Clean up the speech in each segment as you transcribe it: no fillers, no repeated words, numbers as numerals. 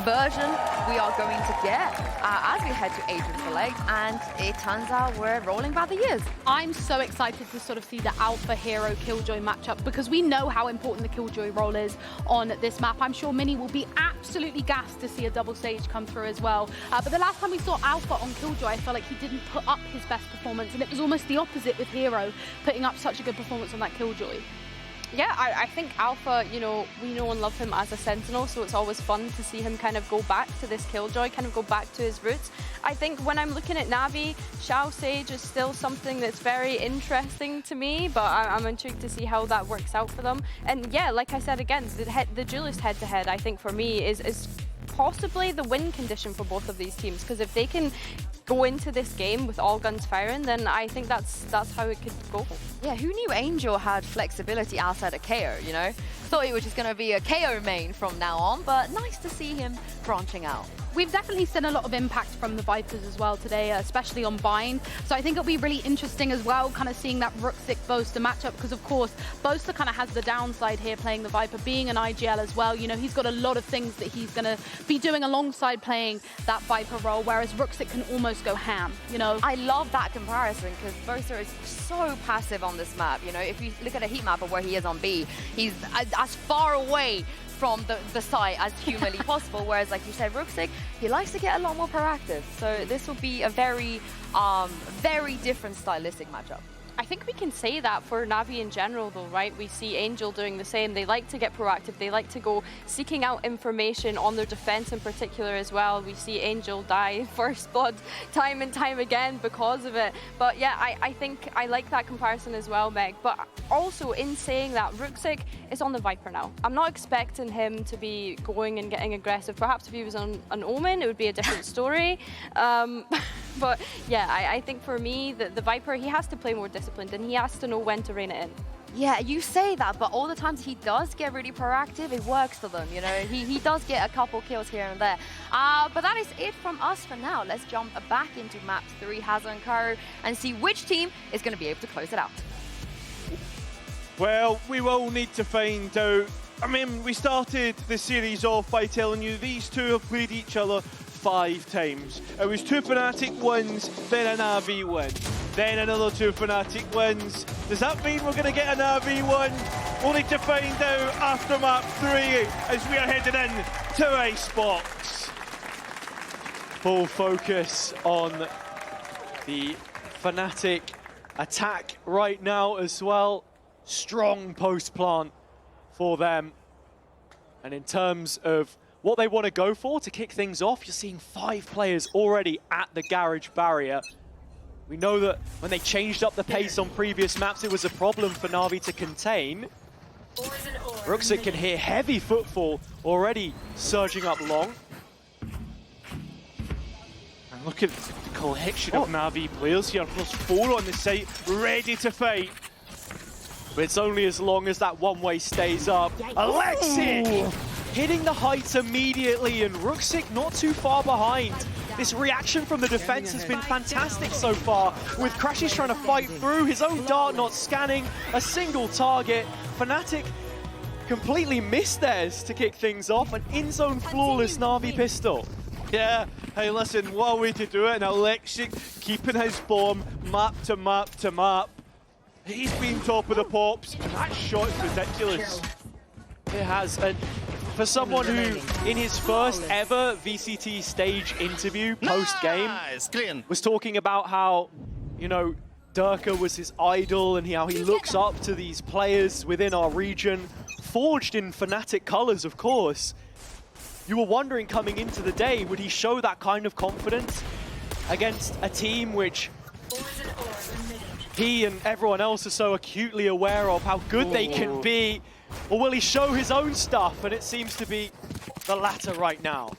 version we are going to get as we head to Adrian Select, and it turns out we're rolling by the years. I'm so excited to sort of see the Alpha Hero Killjoy matchup because we know how important the Killjoy role is on this map. I'm sure Mini will be absolutely gassed to see a double stage come through as well. But the last time we saw Alpha on Killjoy, I felt like he didn't put up his best performance, and it was almost the opposite with Hero putting up such a good performance on that Killjoy. Yeah, I think Alpha, you know, we know and love him as a Sentinel, so it's always fun to see him kind of go back to this Killjoy, kind of go back to his roots. I think when I'm looking at Navi, Shao Sage is still something that's very interesting to me, but I'm intrigued to see how that works out for them. And yeah, like I said again, the duelist head-to-head, I think for me, is possibly the win condition for both of these teams, because if they can go into this game with all guns firing, then I think that's how it could go. Yeah, who knew Angel had flexibility outside of KO, you know? Thought it was just going to be a KO main from now on, but nice to see him branching out. We've definitely seen a lot of impact from the Vipers as well today, especially on Bind. So I think it'll be really interesting as well, kind of seeing that Rooksik-Boaster matchup, because of course, Boaster kind of has the downside here playing the Viper, being an IGL as well. You know, he's got a lot of things that he's going to be doing alongside playing that Viper role, whereas Rooksik can almost go ham, you know? I love that comparison, because Boaster is so passive on this map. You know, if you look at a heat map of where he is on B, he's as far away from the site as humanly possible, whereas like you said, Rooksik, he likes to get a lot more proactive. So this will be a very, very different stylistic matchup. I think we can say that for Navi in general though, right? We see Angel doing the same. They like to get proactive. They like to go seeking out information on their defense in particular as well. We see Angel die first blood time and time again because of it. But yeah, I think I like that comparison as well, Meg. But also in saying that, Rooksik is on the Viper now. I'm not expecting him to be going and getting aggressive. Perhaps if he was on an Omen, it would be a different story. But yeah, I think for me, the Viper, he has to play more disciplined and he has to know when to rein it in. Yeah, you say that, but all the times he does get really proactive, it works for them, you know? He does get a couple kills here and there. But that is it from us for now. Let's jump back into map 3, Hazard and Karo, and see which team is going to be able to close it out. Well, we will need to find out. I mean, we started the series off by telling you these two have played each other 5 times. It was 2 Fnatic wins, then a NAVI win, then another 2 Fnatic wins. Does that mean we're going to get a NAVI win? We'll need to find out after map 3 as we are headed in to Icebox. Full focus on the Fnatic attack right now as well. Strong post plant for them. And in terms of what they want to go for to kick things off, you're seeing 5 players already at the garage barrier. We know that when they changed up the pace on previous maps, it was a problem for Navi to contain. Rooksik can hear heavy footfall already surging up long. And look at the collection of Navi players here, +4 on the site, ready to fight. But it's only as long as that one-way stays up. Alexic hitting the heights immediately, and Rooksik not too far behind. This reaction from the defense has been fantastic so far, with Crashes trying to fight through, his own dart not scanning a single target. Fnatic completely missed theirs to kick things off, an in-zone flawless Navi pistol. Yeah, hey listen, what a way to do it, and Alexic keeping his bomb map to map to map. He's been top of the pops, and that shot's ridiculous. It has, and for someone who, in his first ever VCT stage interview post-game, was talking about how, you know, Durka was his idol and how he looks up to these players within our region, forged in Fnatic colors, of course. You were wondering coming into the day, would he show that kind of confidence against a team which he and everyone else are so acutely aware of how good they can be? Or will he show his own stuff? And it seems to be the latter right now.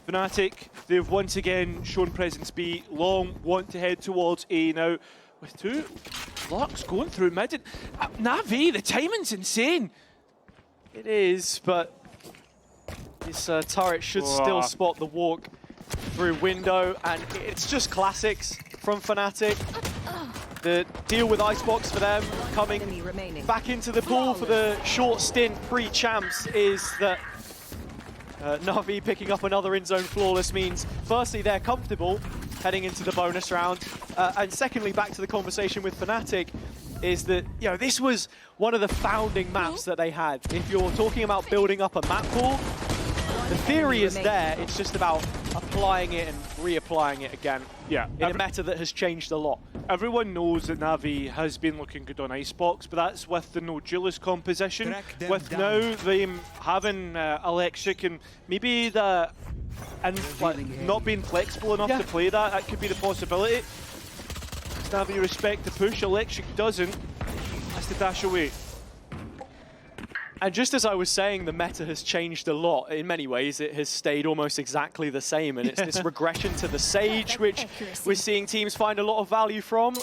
Fnatic, they've once again shown presence B. Long want to head towards A now. With 2 Lux going through mid. Navi, the timing's insane. It is, but this turret should still spot the walk through window. And it's just classics from Fnatic. The deal with Icebox for them, coming back into the pool for the short stint pre-champs, is that NAVI picking up another in-zone flawless means, firstly, they're comfortable heading into the bonus round, and secondly, back to the conversation with Fnatic, is that, you know, this was one of the founding maps that they had. If you're talking about building up a map pool, the theory is there, it's just about applying it and reapplying it again. Yeah. In a meta that has changed a lot. Everyone knows that NAVI has been looking good on Icebox, but that's with the no duelist composition. With now them having Alexic and maybe the not being flexible enough to play that could be the possibility. NAVI respect the push, Alexic doesn't. Has to dash away. And just as I was saying, the meta has changed a lot. In many ways, it has stayed almost exactly the same, and it's this regression to the Sage, which we're seeing teams find a lot of value from.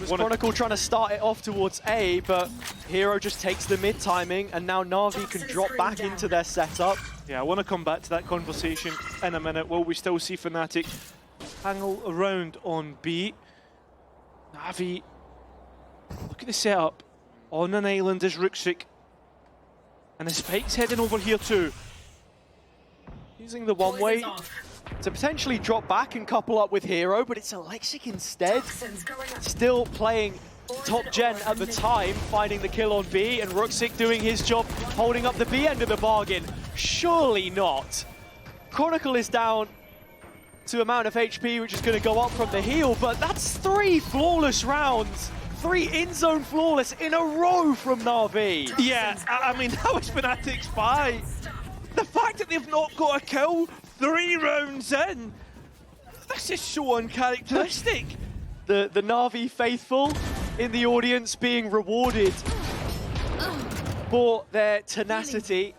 Chronicle trying to start it off towards A, but Hero just takes the mid-timing, and now NAVI can drop back into their setup. Yeah, I want to come back to that conversation in a minute. Will we still see Fnatic hang around on B? NAVI, look at the setup. On an island is Ruxic. And the Spike's heading over here too. Using the one-way to potentially drop back and couple up with Hero, but it's Alexic instead. Still playing top gen at the time, finding the kill on B, and Ruxic doing his job, holding up the B end of the bargain. Surely not. Chronicle is down to amount of HP, which is going to go up from the heal, but that's 3 flawless rounds. 3 in-zone flawless in a row from NAVI. Yeah, I mean, that was Fnatic's buy. The fact that they've not got a kill 3 rounds in, this is so uncharacteristic. The NAVI faithful in the audience being rewarded for their tenacity.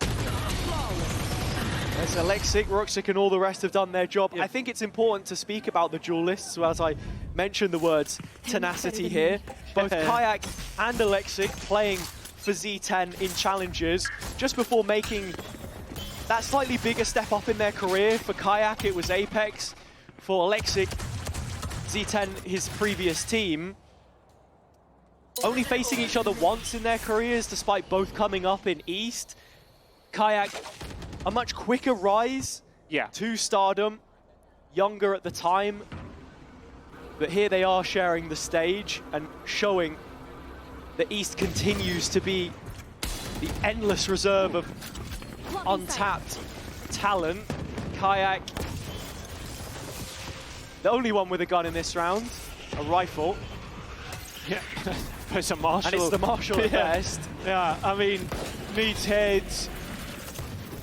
As Alexic, Ruxic and all the rest have done their job. I think it's important to speak about the duelists, so as I mentioned the words tenacity here. Both Kayak and Alexic playing for Z10 in challenges just before making that slightly bigger step up in their career. For Kayak, it was Apex. For Alexic, Z10, his previous team. Only facing each other once in their careers, despite both coming up in East. Kayak, a much quicker rise to stardom, younger at the time. But here they are sharing the stage and showing that East continues to be the endless reserve of untapped talent. Kayak, the only one with a gun in this round, a rifle. Yeah, it's a Marshall. And it's the Marshall at best. Yeah, I mean, needs heads,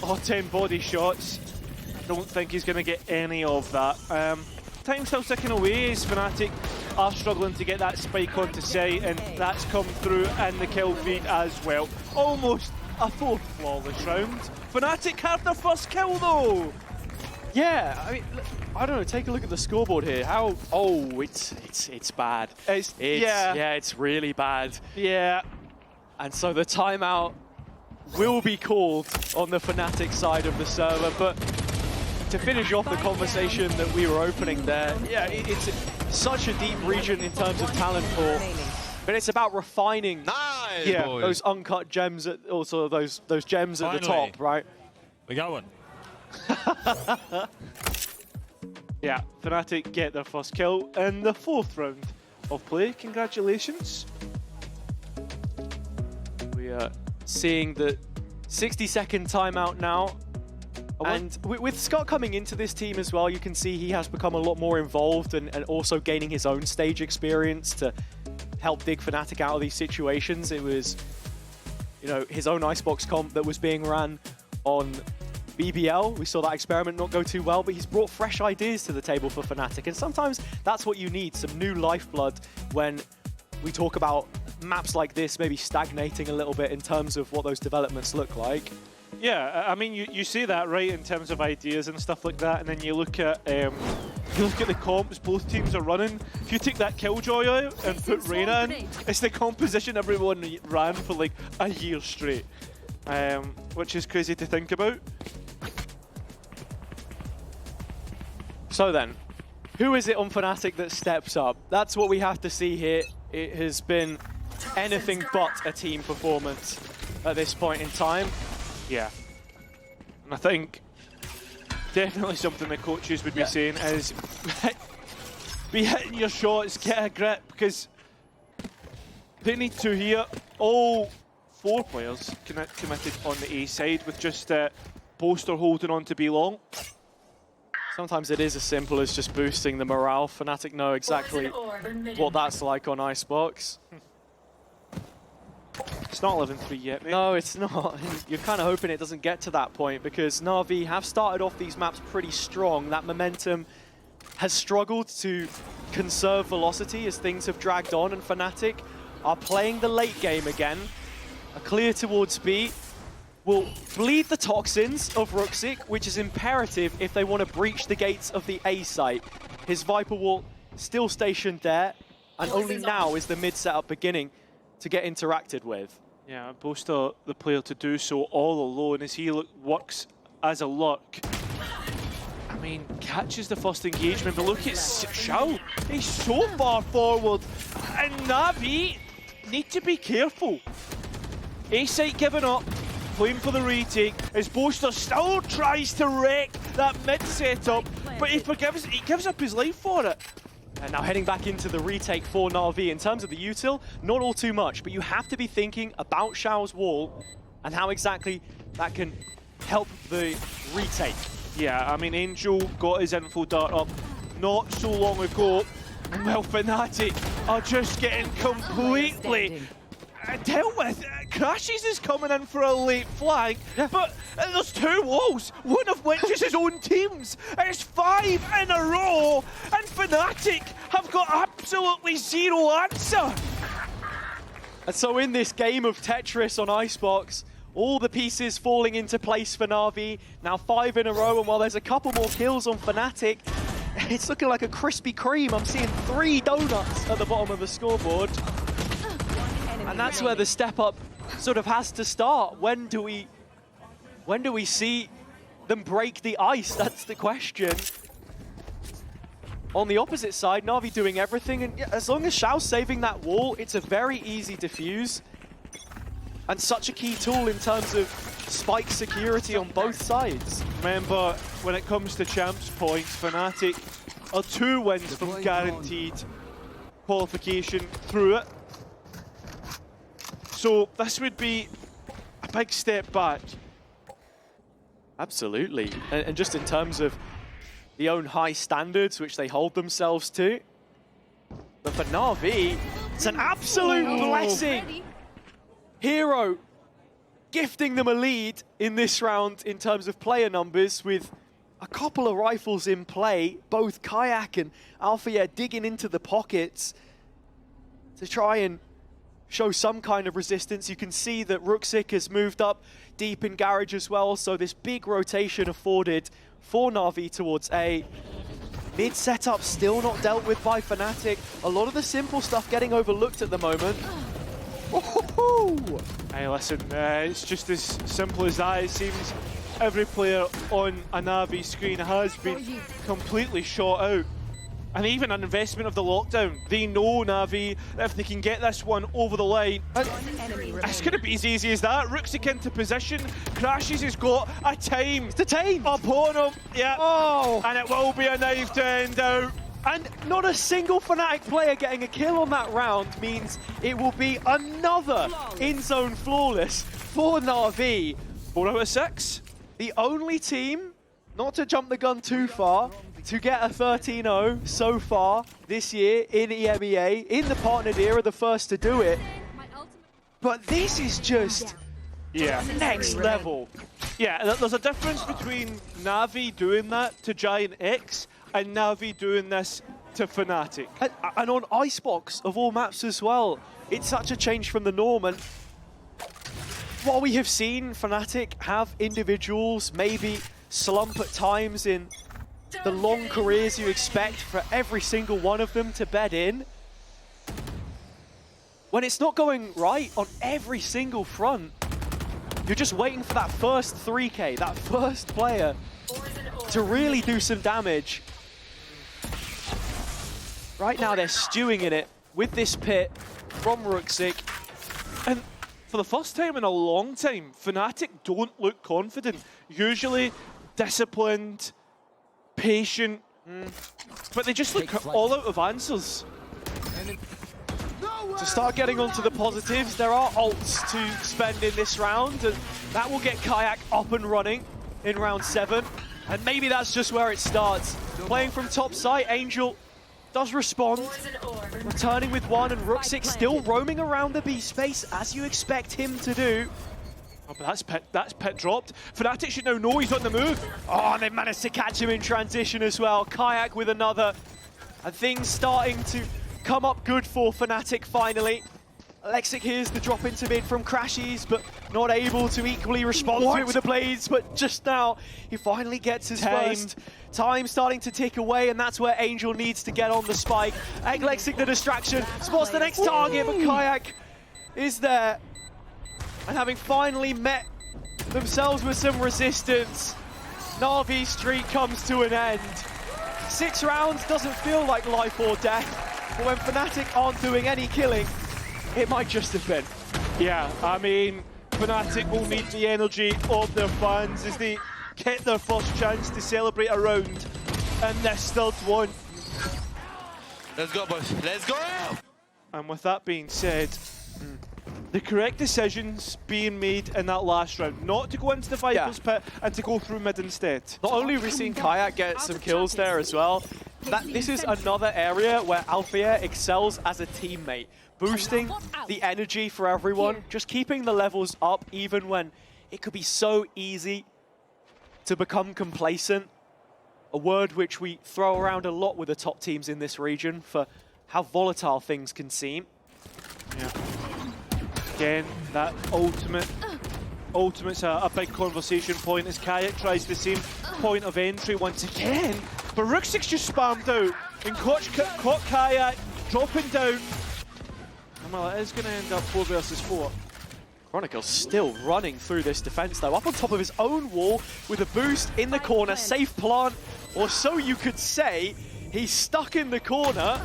or 10 body shots. Don't think he's going to get any of that. Time still ticking away as Fnatic are struggling to get that spike onto site, and that's come through in the kill feed as well. Almost a 4th flawless round. Fnatic have their first kill though. Yeah, I mean, I don't know. Take a look at the scoreboard here. How? Oh, it's bad. It's really bad. Yeah. And so the timeout will be called on the Fnatic side of the server, but to finish off the conversation that we were opening there, yeah, it's such a deep region in terms of talent pool, but it's about refining those uncut gems, also those gems at the top, right? We got one. Yeah, Fnatic get their first kill in the 4th round of play. Congratulations. We are seeing the 60-second timeout now. And with Scott coming into this team as well, you can see he has become a lot more involved and also gaining his own stage experience to help dig Fnatic out of these situations. It was, you know, his own Icebox comp that was being ran on BBL. We saw that experiment not go too well, but he's brought fresh ideas to the table for Fnatic. And sometimes that's what you need, some new lifeblood when we talk about maps like this maybe stagnating a little bit in terms of what those developments look like. Yeah, I mean, you say that right in terms of ideas and stuff like that, and then you look at the comps both teams are running. If you take that Killjoy out and put Reyna in, it's the composition everyone ran for like a year straight, which is crazy to think about. So then, who is it on Fnatic that steps up? That's what we have to see here. It has been anything but a team performance at this point in time. Yeah. I think definitely something that coaches would be saying is be hitting your shots, get a grip, because they need to here. All 4 players committed on the A side with just Boaster holding on to B long. Sometimes it is as simple as just boosting the morale. Fnatic know exactly what that's like on Icebox. It's not 11-3 yet, mate. No, it's not. You're kind of hoping it doesn't get to that point because NAVI have started off these maps pretty strong. That momentum has struggled to conserve velocity as things have dragged on, and Fnatic are playing the late game again. A clear towards B will bleed the toxins of Ruxic, which is imperative if they want to breach the gates of the A site. His Viper wall still stationed there, and only now is the mid setup beginning to get interacted with. Yeah, Boaster the player to do so all alone as he works as a lurk. I mean, catches the first engagement, but look at Xiao. He's so far forward, and Navi need to be careful. A-site giving up, playing for the retake, as Boaster still tries to wreck that mid setup, but he gives up his life for it. And now heading back into the retake for NAVI. In terms of the util, not all too much, but you have to be thinking about Xiao's wall and how exactly that can help the retake. Yeah, I mean, Angel got his info dart up not so long ago. Well, Fnatic are just getting completely dealt with. Crashes is coming in for a late flag, but there's 2 walls, one of which is his own team's. It's 5 in a row, and Fnatic have got absolutely zero answer. And so in this game of Tetris on Icebox, all the pieces falling into place for NAVI. Now 5 in a row, and while there's a couple more kills on Fnatic, it's looking like a Krispy Kreme. I'm seeing 3 donuts at the bottom of the scoreboard. And that's where the step up sort of has to start. When do we see them break the ice? That's the question. On the opposite side, NAVI doing everything, and as long as Xiao's saving that wall, it's a very easy defuse. And such a key tool in terms of spike security on both sides. Remember, when it comes to champs points, Fnatic are 2 wins from guaranteed qualification through it. So this would be a big step back. Absolutely. And just in terms of the own high standards which they hold themselves to. But for NAVI, it's an absolute blessing. Hero gifting them a lead in this round in terms of player numbers with a couple of rifles in play, both Kayak and Alpha digging into the pockets to try and show some kind of resistance. You can see that Ruxic has moved up deep in Garage as well, so this big rotation afforded for NAVI towards A. Mid setup still not dealt with by Fnatic. A lot of the simple stuff getting overlooked at the moment. Hey, listen, it's just as simple as that. It seems every player on a NAVI screen has been completely shot out. And even an investment of the lockdown. They know NAVI, if they can get this one over the line, it's going to be as easy as that. Ruxic into position, Crashes has got a time upon him. Yeah. Oh. And it will be a knife to end out. And not a single Fnatic player getting a kill on that round means it will be another in-zone flawless for NAVI. 4 out of 6. The only team, not to jump the gun too far, to get a 13-0 so far this year in EMEA, in the partnered era, the first to do it. But this is just next level. Yeah, there's a difference between NAVI doing that to Giant X and NAVI doing this to Fnatic. And on Icebox, of all maps as well, it's such a change from the norm. And while we have seen Fnatic have individuals maybe slump at times in the long careers you expect for every single one of them to bed in, when it's not going right on every single front, you're just waiting for that first 3K, that first player to really do some damage. Right now they're stewing in it with this pit from Ruxic. And for the first time in a long time, Fnatic don't look confident. usually disciplined, patient, but they just look all out of answers. To start getting onto the positives, there are ults to spend in this round, and that will get Kayak up and running in round 7. And maybe that's just where it starts. Playing from top side, Angel does respond, returning with 1, and Rooksik still roaming around the B space as you expect him to do. Oh, but that's pet dropped. Fnatic should know he's on the move. Oh, and they managed to catch him in transition as well. Kayak with another. And things starting to come up good for Fnatic finally. Alexic hears the drop into mid from Crashies, but not able to equally respond to it with the blades. But just now, he finally gets his first. Time starting to tick away, and that's where Angel needs to get on the spike. Alexic the distraction, spots the next target, but Kayak is there. And having finally met themselves with some resistance, Navi's streak comes to an end. 6 rounds doesn't feel like life or death, but when Fnatic aren't doing any killing, it might just have been. Yeah, I mean, Fnatic will need the energy of their fans as they get their first chance to celebrate a round, and this third one. Let's go, boys. Let's go! And with that being said, the correct decisions being made in that last round, not to go into the Viper's pit and to go through mid instead. Not only are we seeing Kayak get some kills there as well, this is another area where Alphair excels as a teammate, boosting the energy for everyone, just keeping the levels up even when it could be so easy to become complacent. A word which we throw around a lot with the top teams in this region for how volatile things can seem. Yeah. Again, that ultimate's a big conversation point as Kayak tries the same point of entry once again. But Rooksik's just spammed out and caught Kayak dropping down. And well, it is going to end up 4 versus 4. Chronicle's still running through this defense though, up on top of his own wall with a boost in the corner, safe plant, or so you could say. He's stuck in the corner.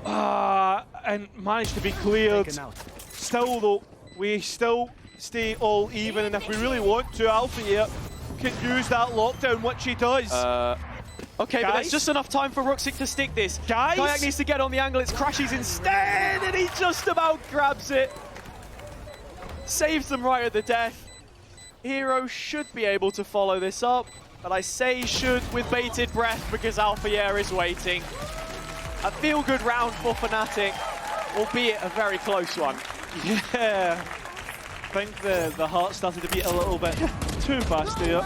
And managed to be cleared. Still though, we still stay all even, and if we really want to, Alphair can use that lockdown, which he does. Okay, but that's just enough time for Rooksik to stick this. Guys? Kayak needs to get on the angle, it's Crashies instead, and he just about grabs it. Saves them right at the death. Hero should be able to follow this up, but I say should with bated breath because Alphair is waiting. A feel-good round for Fnatic, albeit a very close one. Yeah, I think the heart started to beat a little bit too fast here.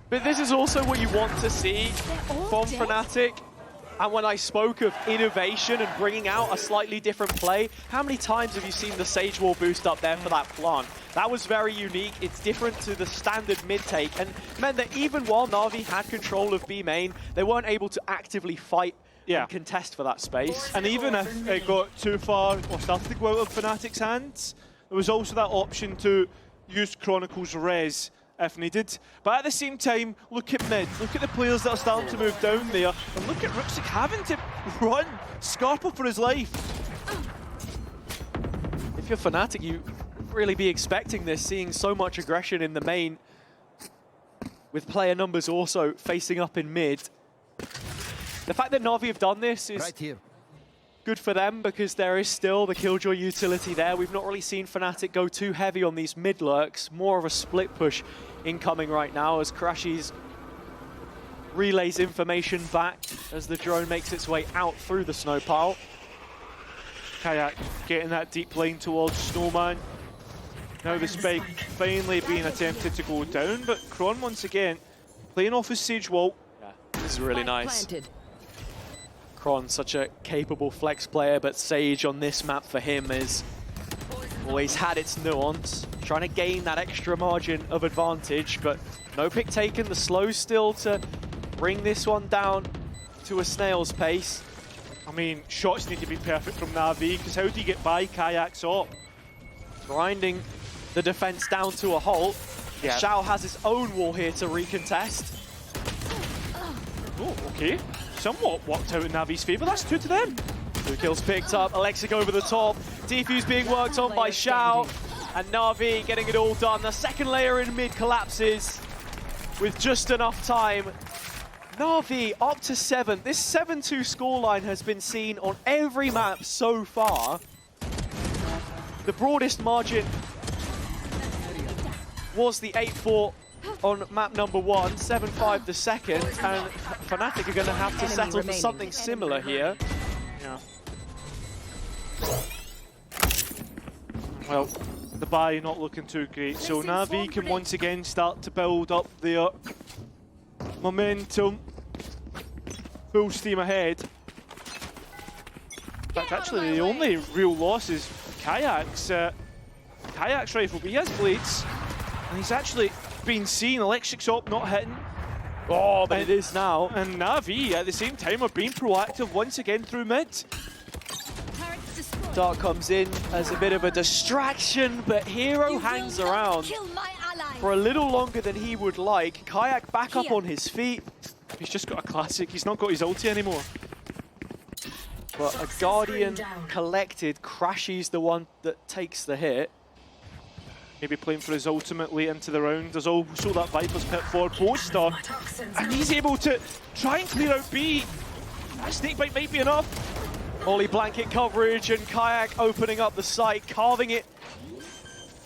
But this is also what you want to see from Fnatic. And when I spoke of innovation and bringing out a slightly different play, how many times have you seen the Sage Wall boost up there for that plant? That was very unique. It's different to the standard mid-take and meant that even while Na'Vi had control of B main, they weren't able to actively fight and contest for that space. And even if it got too far or started to go out of Fnatic's hands, there was also that option to use Chronicle's res if needed. But at the same time, look at mid. Look at the players that are starting to move down there. And look at Rooksik having to run Scarpa for his life. If you're Fnatic, you really be expecting this, seeing so much aggression in the main, with player numbers also facing up in mid. The fact that Na'Vi have done this is good for them because there is still the Killjoy utility there. We've not really seen Fnatic go too heavy on these mid lurks. More of a split push incoming right now as Crashies relays information back as the drone makes its way out through the snow pile. Kayak getting that deep lane towards Snowman. Now the spike finally being attempted to go down, but Kron once again playing off his Sage Wall. Yeah, this is really nice. Kron, such a capable flex player, but Sage on this map for him has always had its nuance. Trying to gain that extra margin of advantage, but no pick taken. The slow still to bring this one down to a snail's pace. I mean, shots need to be perfect from Na'Vi, because how do you get by Kayak's op? Grinding the defense down to a halt. Yeah. Xiao has his own wall here to recontest. Oh, okay. Somewhat worked out in Navi's favor. That's 2 to them. 2 kills picked up. Alexic over the top. Defuse being worked on by Xiao, and Na'Vi getting it all done. The second layer in mid collapses with just enough time. Na'Vi up to 7. This 7-2 scoreline has been seen on every map so far. The broadest margin was the 8-4 on map number 1, 7-5 the second, and Fnatic are going to have to settle for something similar here. Yeah. Well, the buy not looking too great, so Navi can once again start to build up their momentum. Full steam ahead. In fact, actually, the only real loss is Kayak's rifle, but he has blades, and he's actually been seen. Electric's up, not hitting. Oh, but it is now. And Navi, at the same time, are being proactive once again through mid. Dark comes in as a bit of a distraction, but Hero hangs around for a little longer than he would like. Kayak back up on his feet. He's just got a classic. He's not got his ulti anymore. But a Guardian collected crashes the one that takes the hit. Maybe playing for his ultimate late into the round. There's also that Viper's pit for Boaster. And he's able to try and clear out B. That snakebite might be enough. Molly blanket coverage and Kayak opening up the site, carving it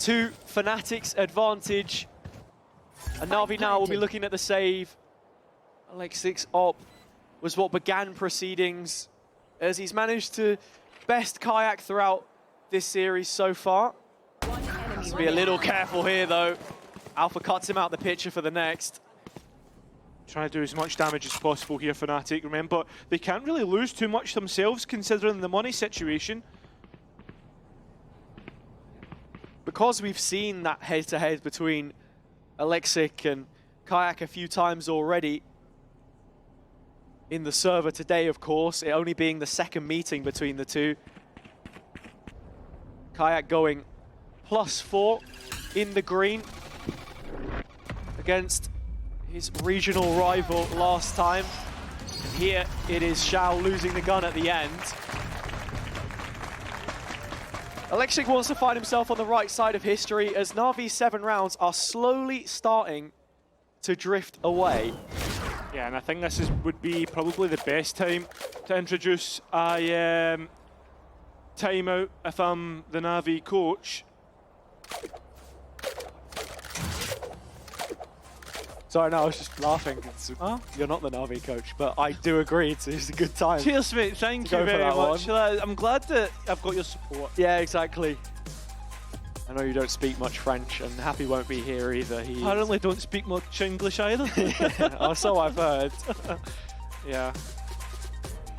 to Fnatic's advantage. And Navi now will be looking at the save. Alexic's op was what began proceedings, as he's managed to best Kayak throughout this series so far. Let's be a little careful here though. Alpha cuts him out the picture for the next. Trying to do as much damage as possible here, Fnatic. Remember, they can't really lose too much themselves considering the money situation. Because we've seen that head-to-head between Alexic and Kayak a few times already in the server today, of course, it only being the second meeting between the two. Kayak going +4 in the green against his regional rival last time. Here it is Xiao losing the gun at the end. Alexic wants to find himself on the right side of history as Navi's 7 rounds are slowly starting to drift away. Yeah, and I think this would be probably the best time to introduce a timeout if I'm the Navi coach. Sorry, no, I was just laughing. You're not the Navi coach, but I do agree it's a good time. Cheers, mate. Thank you very much. I'm glad that I've got your support. Yeah, exactly. I know you don't speak much French, and Happy won't be here either. He apparently don't speak much English either. Oh, so I've heard. Yeah.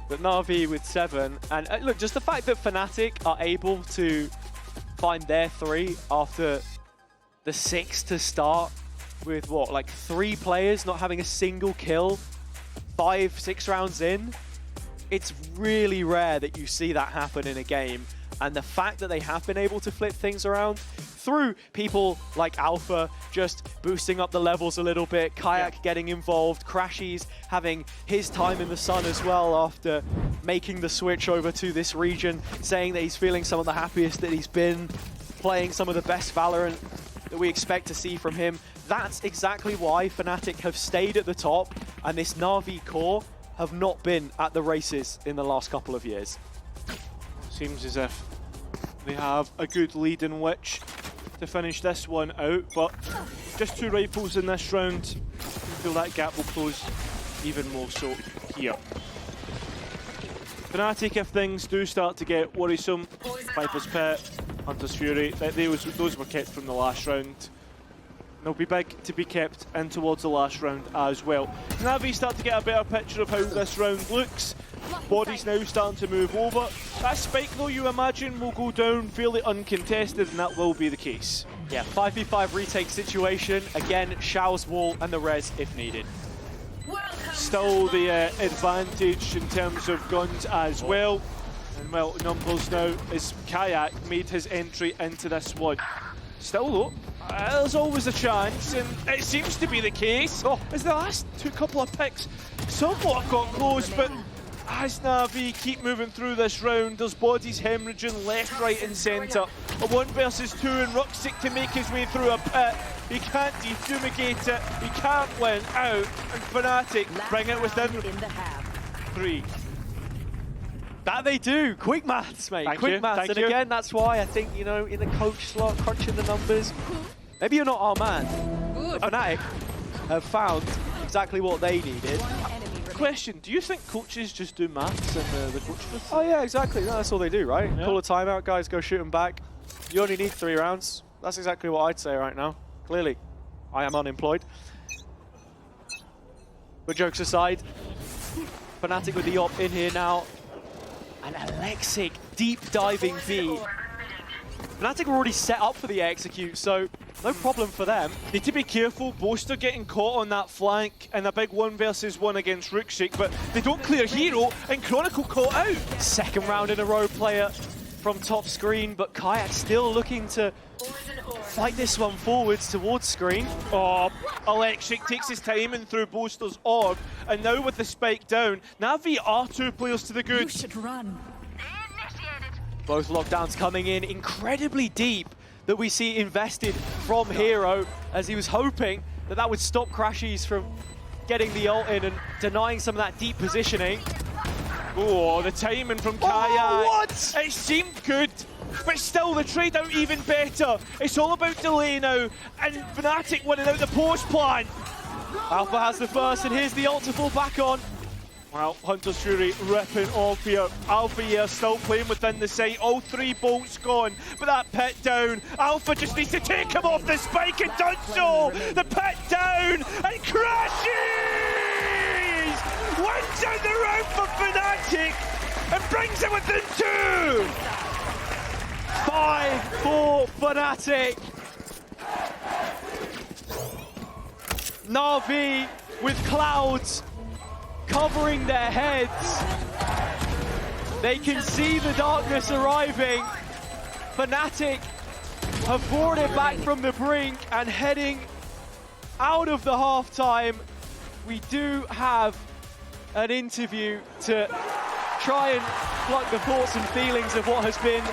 But Navi with 7, and look, just the fact that Fnatic are able to find their 3 after the 6 to start, with what, like 3 players not having a single kill 5-6 rounds in. It's really rare that you see that happen in a game, and the fact that they have been able to flip things around through people like Alpha just boosting up the levels a little bit, Kayak getting involved, Crashies having his time in the sun as well after making the switch over to this region, saying that he's feeling some of the happiest that he's been, playing some of the best Valorant that we expect to see from him. That's exactly why Fnatic have stayed at the top, and this Na'Vi core have not been at the races in the last couple of years. Seems as if they have a good lead in Witch to finish this one out, but just 2 rifles in this round. I feel that gap will close even more so here. Fnatic, if things do start to get worrisome, Viper's Pit, Hunter's Fury, those were kept from the last round. They'll be big to be kept in towards the last round as well. Navi start to get a better picture of how this round looks. Body's now starting to move over. That spike, though, you imagine, will go down fairly uncontested, and that will be the case. Yeah, 5v5 retake situation. Again, Xiao's wall and the res if needed. Still the advantage in terms of guns as well. And well, numbers now as Kayak made his entry into this one. Still though, there's always a chance, and it seems to be the case. As the last couple of picks somewhat got close, but as Navi keep moving through this round, there's bodies hemorrhaging left, right and centre. A 1 versus 2 and Ruxic to make his way through a pit. He can't defumigate it, he can't win out, and Fnatic bring it within 3. That they do. Quick maths, mate. Quick maths. Thank and you. again, that's why I think, you know, in the coach slot, crunching the numbers, maybe you're not our man. Fnatic have found exactly what they needed. Question, do you think coaches just do maths and the coach does? Oh yeah, exactly. No, that's all they do, right? Yeah. Call a timeout, guys, go shoot them back. You only need 3 rounds. That's exactly what I'd say right now. Clearly, I am unemployed. But jokes aside, Fnatic with the op in here now. And Alexic deep diving B. Fnatic were already set up for the execute, so no problem for them. Need to be careful, Boaster getting caught on that flank and a big 1 versus 1 against Ruxic, but they don't clear Hero and Chronicle caught out. Second round in a row player from top screen, but Kayak still looking to fight this one forwards towards screen. Oh, Alexic takes his time in through Boaster's orb, and now with the spike down, Navi are 2 players to the good. You should run. Both lockdowns coming in incredibly deep that we see invested from Hero, as he was hoping that that would stop Crashies from getting the ult in and denying some of that deep positioning. Oh, the timing from Kayak. Oh, what? It seemed good, but still the trade out even better. It's all about delay now, and Fnatic winning out the post plan. Alpha has the first, and here's the ult to fall back on. Well, Hunter's Fury ripping off here. Alpha here still playing within the site. All 3 bolts gone, but that pit down. Alpha just needs to take him off the spike and does so. The pit down and crashes! Wins out the round for Fnatic and brings it within 2. 5-4 Fnatic. Na'Vi with clouds covering their heads. They can see the darkness arriving. Fnatic have brought it back from the brink and heading out of the halftime. We do have an interview to try and pluck the thoughts and feelings of what has been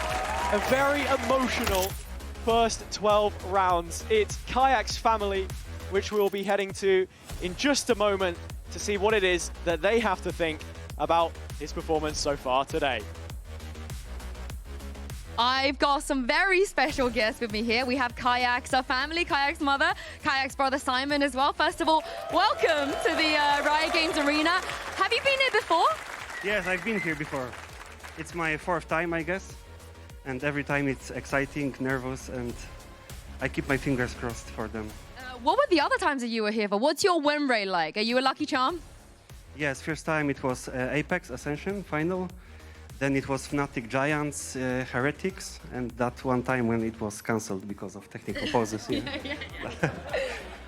a very emotional first 12 rounds. It's Kayak's family, which we'll be heading to in just a moment, to see what it is that they have to think about his performance so far today. I've got some very special guests with me here. We have Kayak's family, Kayak's mother, Kayak's brother Simon as well. First of all, welcome to the Riot Games Arena. Have you been here before? Yes, I've been here before. It's my 4th time, I guess. And every time it's exciting, nervous, and I keep my fingers crossed for them. What were the other times that you were here for? What's your win rate like? Are you a lucky charm? Yes, first time it was Apex Ascension final. Then it was Fnatic Giants, Heretics, and that one time when it was cancelled because of technical pauses.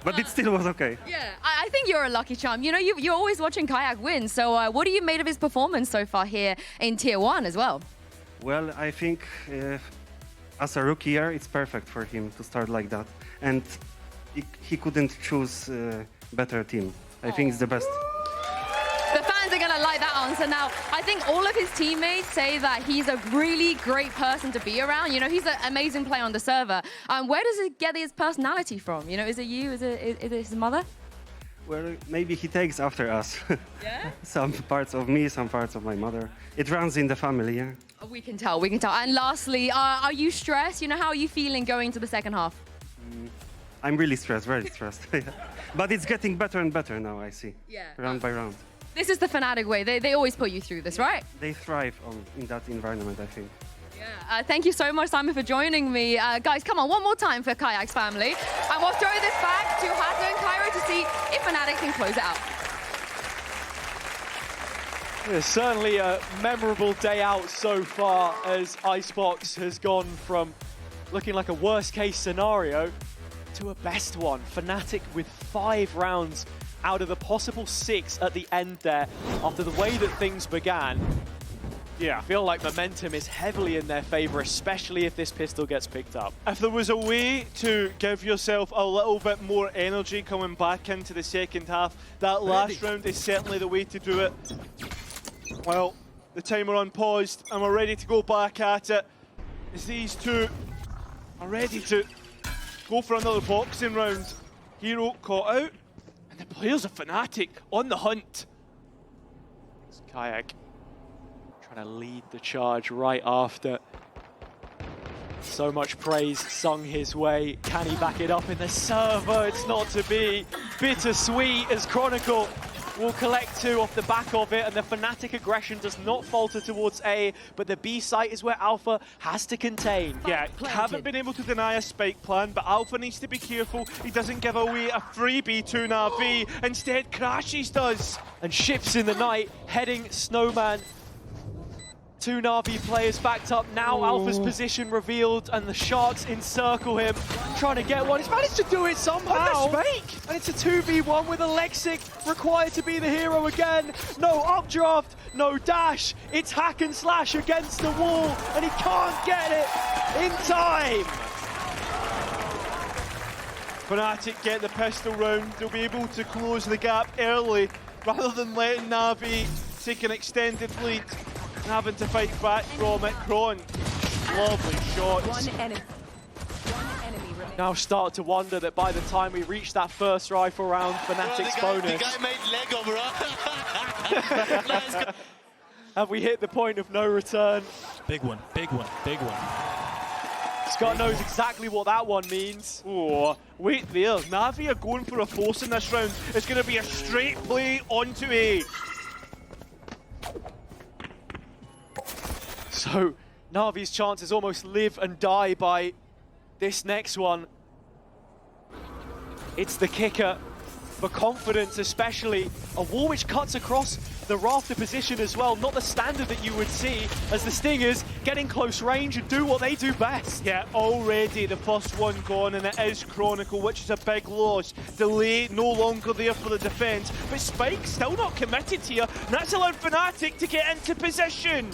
But it still was okay. Yeah, I think you're a lucky charm. You know, you're always watching Kayak win. So what do you made of his performance so far here in Tier 1 as well? Well, I think as a rookie year, it's perfect for him to start like that. And he couldn't choose a better team. I think it's the best. The fans are going to like that answer. Now, I think all of his teammates say that he's a really great person to be around. You know, he's an amazing player on the server. Where does he get his personality from? You know, is it you? Is it his mother? Well, maybe he takes after us. Yeah? Some parts of me, some parts of my mother. It runs in the family, yeah? We can tell, we can tell. And lastly, are you stressed? You know, how are you feeling going to the second half? I'm really stressed, very stressed. But it's getting better and better now, I see. Yeah. Round by round. This is the Fnatic way. They always put you through this, right? They thrive in that environment, I think. Yeah. Thank you so much, Simon, for joining me. Guys, come on, one more time for Kayak's family. And we'll throw this back to Hato and Cairo to see if Fnatic can close it out. Yeah, certainly a memorable day out so far, as Icebox has gone from looking like a worst-case scenario to a best one. Fnatic with 5 rounds out of the possible 6 at the end there, after the way that things began. Yeah, I feel like momentum is heavily in their favor, especially if this pistol gets picked up. If there was a way to give yourself a little bit more energy coming back into the second half, that last round is certainly the way to do it. Well, the timer unpaused and we're ready to go back at it. As these two are ready to go for another boxing round. Hero caught out, and the players of Fnatic on the hunt. It's Kayak trying to lead the charge right after. So much praise sung his way. Can he back it up in the server? It's not to be. Bittersweet as Chronicle will collect 2 off the back of it, and the Fnatic aggression does not falter towards A, but the B site is where Alpha has to contain. Yeah, haven't been able to deny a spike plan, but Alpha needs to be careful he doesn't give away a freebie to NAVI. Instead, Crashes does. And ships in the night, heading Snowman. 2 Na'Vi players backed up, now Alpha's position revealed, and the Sharks encircle him, trying to get one. He's managed to do it somehow. On the spike. And it's a 2v1 with Alexic required to be the hero again. No updraft, no dash. It's hack and slash against the wall, and he can't get it in time. Fnatic get the pistol round. They'll be able to close the gap early rather than letting NAVI take an extended lead. Having to fight back from it. Kron, lovely shots. One enemy Now start to wonder that by the time we reach that first rifle round, Fnatic's bonus. The guy made Lego, bro. Nice go. Have we hit the point of no return? Big one, big one, big one. Scott knows exactly what that one means. Oh, wait there. NAVI are going for a force in this round. It's going to be a straight play onto A. So Na'Vi's chances almost live and die by this next one. It's the kicker for confidence, especially. A wall which cuts across the rafter position as well. Not the standard that you would see as the Stingers getting close range and do what they do best. Yeah, already the first one gone, and it is Chronicle, which is a big loss. Delay no longer there for the defense, but Spike still not committed here, and that's allowed Fnatic to get into position.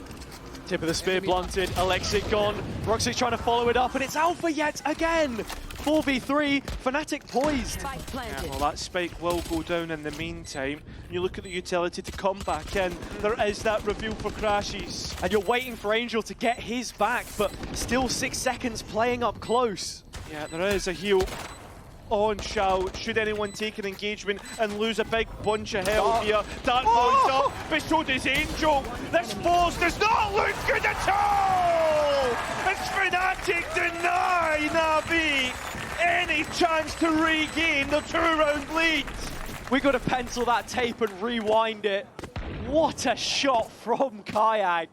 Tip of the spear blunted, Alexic gone. Roxy's trying to follow it up, and it's Alpha yet again. 4v3, Fnatic poised. Yeah, well, that spike will go down in the meantime. You look at the utility to come back in. There is that reveal for Crashes. And you're waiting for Angel to get his back, but still 6 seconds playing up close. Yeah, there is a heal on Shao. Should anyone take an engagement and lose a big bunch of health here? That points up, but so does Angel. This force does not look good at all! It's Fnatic deny NAVI any chance to regain the 2-round lead. We got to pencil that tape and rewind it. What a shot from Kayak.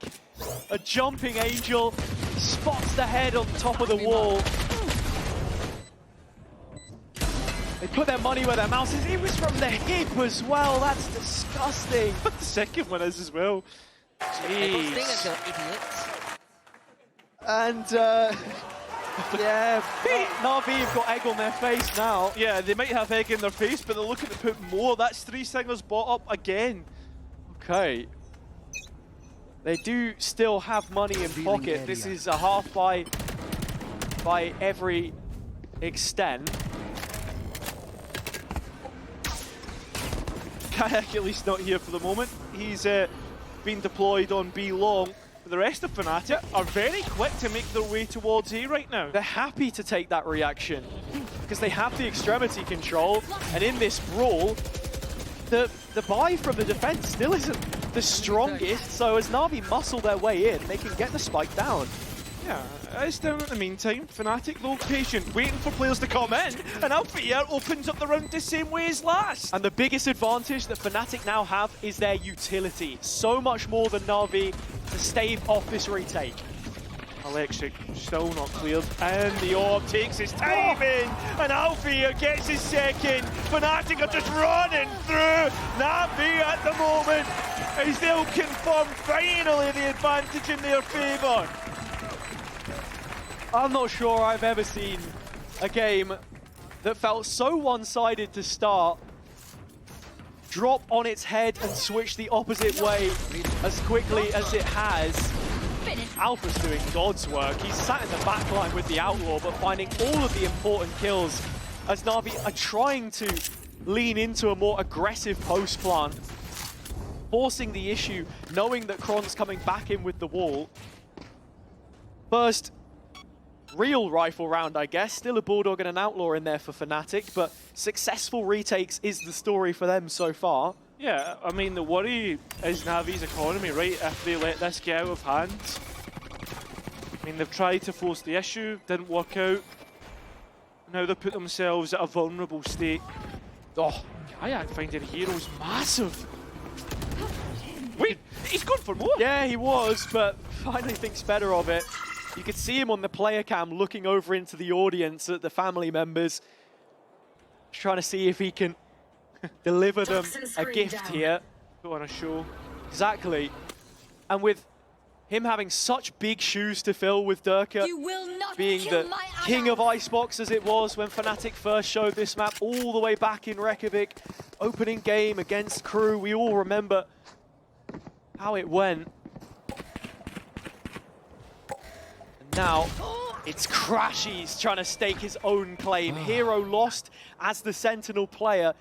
A jumping Angel spots the head on top of the wall. They put their money where their mouth is. It was from the hip as well. That's disgusting. But the second one is as well. Jeez. And yeah, NAVI have got egg on their face now. Yeah, they might have egg in their face, but they're looking to put more. That's 3 singles bought up again. Okay. They do still have money in pocket. This is a half by every extent. Kayak at least not here for the moment. He's been deployed on B long. The rest of Fnatic are very quick to make their way towards A right now. They're happy to take that reaction because they have the extremity control, and in this brawl, the buy from the defense still isn't the strongest, so as NAVI muscle their way in, they can get the spike down. Yeah, it's down in the meantime. Fnatic, though, patient, waiting for players to come in, and Alpha here opens up the round the same way as last. And the biggest advantage that Fnatic now have is their utility. So much more than NAVI to stave off this retake. Alexic still not cleared, and the orb takes his time in, and Alpha here gets his second. Fnatic are just running through. NAVI at the moment, as they'll confirm finally the advantage in their favour. I'm not sure I've ever seen a game that felt so one-sided to start, drop on its head and switch the opposite way as quickly as it has. Alpha's doing God's work. He's sat in the backline with the Outlaw, but finding all of the important kills as Na'Vi are trying to lean into a more aggressive post plan. forcing the issue, knowing that Kron's coming back in with the wall. First real rifle round, I guess. Still a Bulldog and an Outlaw in there for Fnatic, but successful retakes is the story for them so far. Yeah, I mean, the worry is Navi's economy, right? If they let this get out of hand. I mean, they've tried to force the issue, didn't work out. Now they've put themselves at a vulnerable state. Oh, Kayak finding heroes massive. Wait, he's gone for more? Yeah, he was, but finally thinks better of it. You could see him on the player cam looking over into the audience at the family members, trying to see if he can deliver them a gift here. Put on a show. Exactly. And with him having such big shoes to fill with Durka being the king of Icebox as it was when Fnatic first showed this map all the way back in Reykjavik, opening game against Crew, we all remember how it went. And now it's Crashies trying to stake his own claim. Hero lost as the Sentinel player.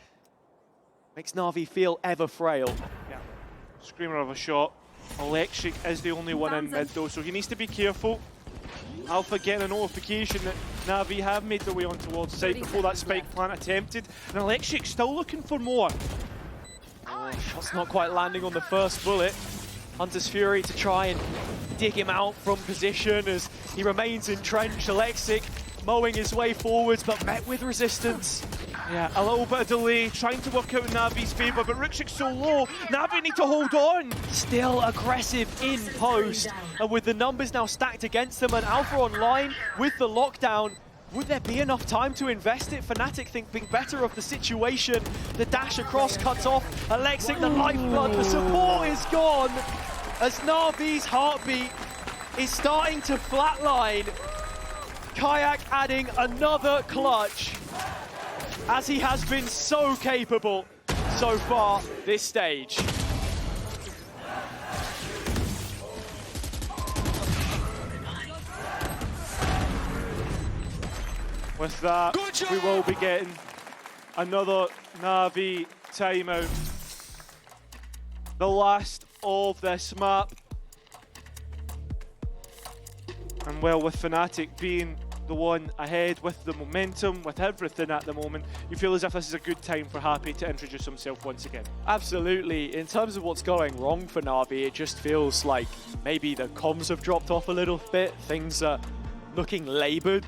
Makes Na'Vi feel ever frail. Yeah. Screamer of a shot. Electric is the only one in mid though, so he needs to be careful. Alpha getting a notification that Na'Vi have made their way on towards site before that spike plant attempted. And Electric still looking for more. Oh, shot's not quite landing on the first bullet. Hunter's Fury to try and dig him out from position as he remains entrenched. Alexic mowing his way forwards, but met with resistance. Yeah, a little bit of delay, trying to work out in Navi's favour, but Ruksik's so low, Navi need to hold on! Still aggressive in post, and with the numbers now stacked against them and Alpha online with the lockdown, would there be enough time to invest it? Fnatic thinking better of the situation. The dash across cuts off. Alexic, the lifeblood, the support is gone as Na'Vi's heartbeat is starting to flatline. Kayak adding another clutch, as he has been so capable so far this stage. With that, we will be getting another Na'Vi timeout. The last of this map. And well, with Fnatic being the one ahead with the momentum, with everything at the moment, you feel as if this is a good time for Happy to introduce himself once again. Absolutely. In terms of what's going wrong for Na'Vi, it just feels like maybe the comms have dropped off a little bit. Things are looking laboured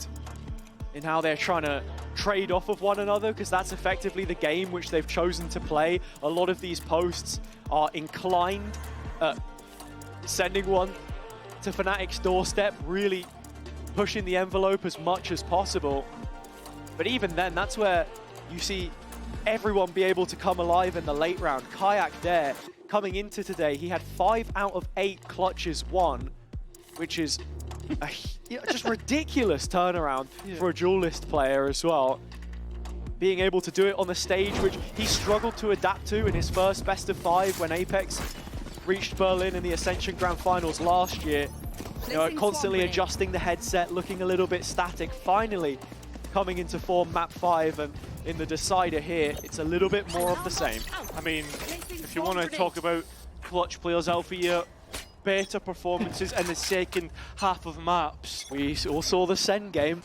in how they're trying to trade off of one another, because that's effectively the game which they've chosen to play. A lot of these posts are inclined at sending one to Fnatic's doorstep, really pushing the envelope as much as possible. But even then, that's where you see everyone be able to come alive in the late round. Kayak there, coming into today, he had 5 out of 8 clutches won, which is a just ridiculous turnaround for a duelist player as well. Being able to do it on the stage which he struggled to adapt to in his first best of 5 when Apex reached Berlin in the Ascension Grand Finals last year. You know, constantly adjusting the headset, looking a little bit static, finally coming into form map 5, and in the decider here, it's a little bit more of the same. I mean, if you want to talk about clutch players, Alfia, better performances in the second half of maps. We all saw the Sen game.